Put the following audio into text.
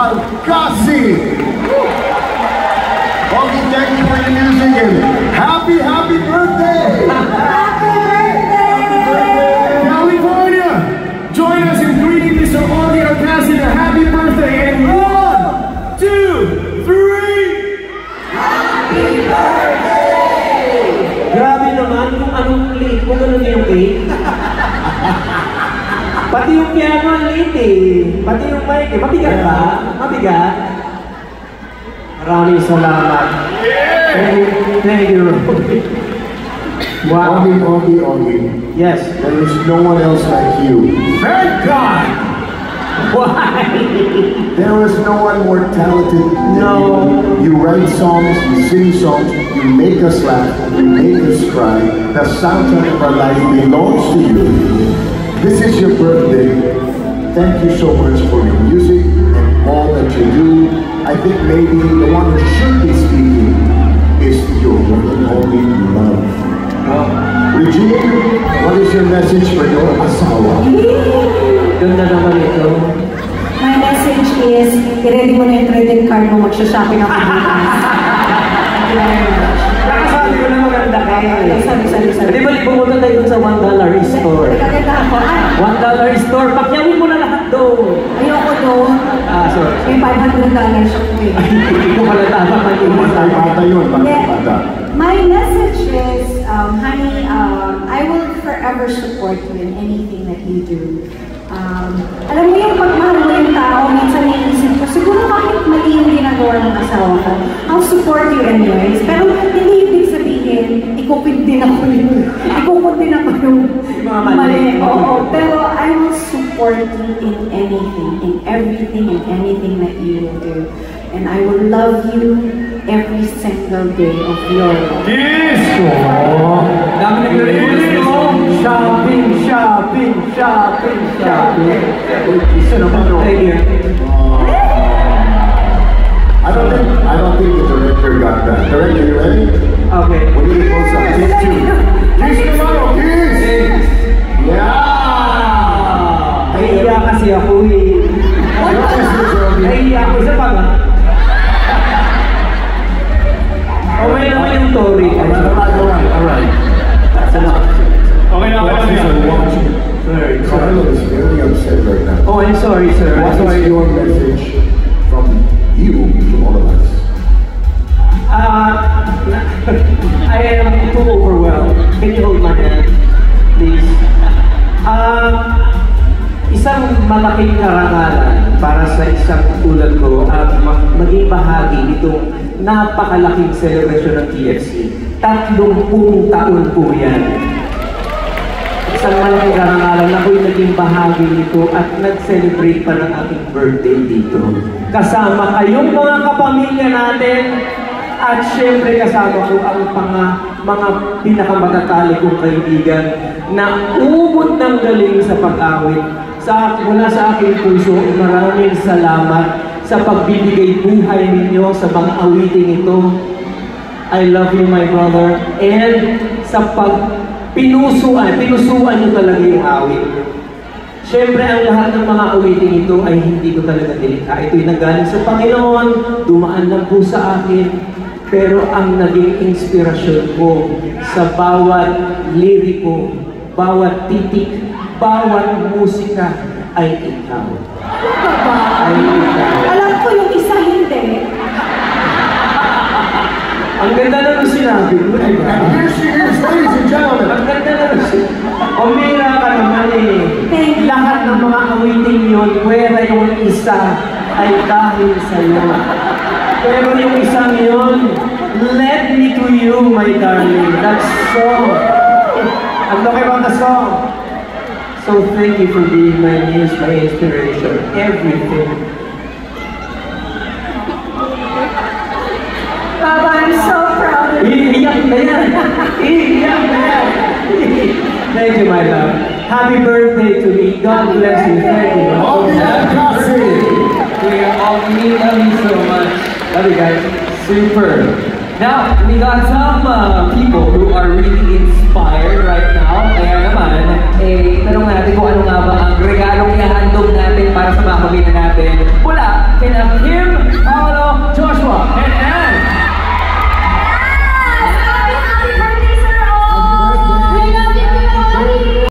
Alcasi. Okay, thank you for your music and happy birthday! Happy birthday! California! Join us in greeting Mr. Augie Alcasi a happy birthday and 1, 2, 3! Happy birthday! Grabe naman kung anong late, kung ano yung cake. Pati yung piano ang late eh. Pati yung mic eh. Mabigat ba? Mabigat? Maraming salamat. Thank you. Wow. Augie. Yes. There is no one else like you. Thank God! Why? There is no one more talented than No. you. You write songs, you sing songs, you make us laugh, you make us cry. The soundtrack of our life belongs to you. This is your birthday. Thank you so much for your music and all that you do. I think maybe the one who should be speaking is your one and only love. Regine, what is your message for your asawa? Ganda naman ito. My message is, i-ready mo na yung credit card mo, magsha-shopping ako bukas. Thank you very much. Nakasabi ko na maganda ka. Sorry. Di ba pumunta tayo sa $1 store? Nagaganda ako. $1 store, pakyawin mo na lahat doon. Ayoko doon. Sorry. May $500 shop ko eh. Hindi ko pala tama Bata yun, bata. My message is, honey, I will forever support you in anything that you do. Alam mo yung pagmahal mo yung tao, minsan naiisip ko, siguro kahit mali yung ginagawa ng asawa ko, I'll support you anyways. Pero hindi ibig sabihin, ikupin din ako yung mali. Oo, pero I will support you in anything, in everything, in anything that you will do. And I will love you every single day of your life. Yes! Dami nag-release mo. Shopping. Isa naman no. Right here. I don't think the director got that. Director, you ready? Okay. We need to close up. Kiss two. Kiss tomorrow, kiss! Yeah! Nahiya kasi ako eh. Nahiya ako. Isa pa ba? Okay naman yung story. Alright. Okay na. Sorry, Carlo is very upset right now. Oh, I'm sorry, sir. What I'm sorry. is your message from you to all of us? I am too overwhelmed. Can you hold my hand, please? Isang malaking karangalan para sa isang tulad ko ang maging bahagi nitong napakalaking celebration ng TFC. 30 taon po yan. Isang malaking karangalan na ako'y naging bahagi nito at nag-celebrate pa ng aking birthday dito. Kasama kayong mga kapamilya natin at syempre kasama ko ang mga pinakamatatali kong kaibigan na umot ng galing sa pag-awit. Mula sa aking puso, maraming salamat sa pagbibigay buhay ninyo sa mga awiting ito. I love you, my brother. And sa pinusuan nyo talaga yung awit. Siyempre, ang lahat ng mga awiting ito ay hindi ko talaga dilikha. Ito'y nanggaling sa Panginoon, dumaan lang po sa akin. Pero ang naging inspirasyon ko sa bawat liriko, bawat titik, bawat musika ay ikaw. Ay ikaw. Alam ko yung isa hindi. Ang ganda na nung sinabi ko. And here she is, ladies and gentlemen. Ang ganda na nung umira ka naman eh. Thank you. Lahat ng mga awiting yun, pwera yung isa ay dahil sa'yo. Pero yung isang yun, led me to you, my darling. That song. Ang laki bang the song? So thank you for being my muse, my inspiration, everything. Papa, I'm so proud of you. Iiyak na yan! Iiyak na yan! Thank you, my love. Happy birthday to me. God bless you. Thank you. Augie Alcasi. We love you so much. Love you guys. Super. Now, we got some people who are really inspired right now. Kaya naman, naman, tanong natin kung ano nga ba ang regalong ihahandog natin para sa mga pamilya natin. Mula kina Kim Paolo